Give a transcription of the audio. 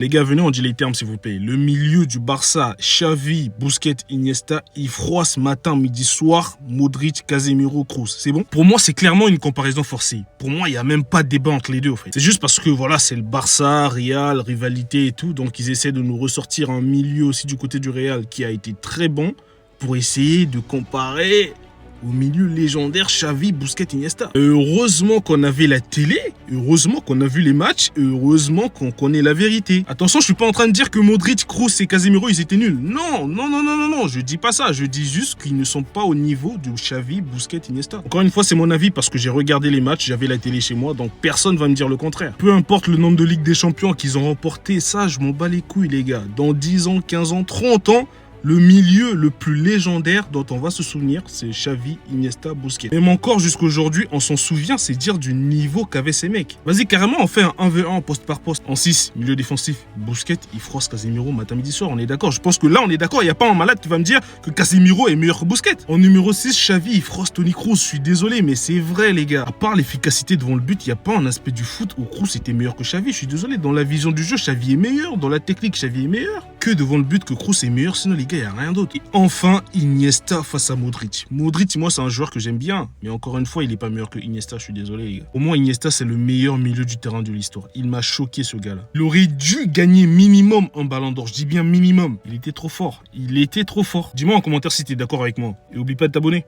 Les gars, venez, on dit les termes, s'il vous plaît. Le milieu du Barça, Xavi, Busquets, Iniesta, il froisse matin, midi, soir, Modric, Casemiro, Kroos. C'est bon? Pour moi, c'est clairement une comparaison forcée. Pour moi, il n'y a même pas de débat entre les deux, en fait. C'est juste parce que, voilà, c'est le Barça, Real, rivalité et tout. Donc, ils essaient de nous ressortir un milieu aussi du côté du Real qui a été très bon pour essayer de comparer au milieu légendaire Xavi, Busquets, Iniesta. Heureusement qu'on avait la télé, heureusement qu'on a vu les matchs, heureusement qu'on connaît la vérité. Attention, je suis pas en train de dire que Modric, Kroos et Casemiro, ils étaient nuls. Non, non, non, non, non, non, je dis pas ça. Je dis juste qu'ils ne sont pas au niveau de Xavi, Busquets, Iniesta. Encore une fois, c'est mon avis parce que j'ai regardé les matchs, j'avais la télé chez moi, donc personne va me dire le contraire. Peu importe le nombre de Ligue des Champions qu'ils ont remporté, ça, je m'en bats les couilles, les gars. Dans 10 ans, 15 ans, 30 ans, le milieu le plus légendaire dont on va se souvenir, c'est Xavi, Iniesta, Busquets. Même encore jusqu'à aujourd'hui, on s'en souvient, c'est dire du niveau qu'avaient ces mecs. Vas-y, carrément, on fait un 1v1 poste par poste. En 6, milieu défensif, Busquets, il froisse Casemiro matin, midi, soir. On est d'accord. Je pense que là, on est d'accord. Il n'y a pas un malade qui va me dire que Casemiro est meilleur que Busquets. En numéro 6, Xavi, il froisse Toni Kroos. Je suis désolé, mais c'est vrai, les gars. À part l'efficacité devant le but, il n'y a pas un aspect du foot où Kroos était meilleur que Xavi. Je suis désolé. Dans la vision du jeu, Xavi est meilleur. Dans la technique, Xavi est meilleur. Que devant le but que Kroos est meilleur. Sinon, les gars, il n'y a rien d'autre. Et enfin, Iniesta face à Modric. Modric, moi, c'est un joueur que j'aime bien. Mais encore une fois, il n'est pas meilleur que Iniesta. Je suis désolé, les gars. Au moins, Iniesta, c'est le meilleur milieu du terrain de l'histoire. Il m'a choqué, ce gars-là. Il aurait dû gagner minimum un ballon d'or. Je dis bien minimum. Il était trop fort. Il était trop fort. Dis-moi en commentaire si tu es d'accord avec moi. Et oublie pas de t'abonner.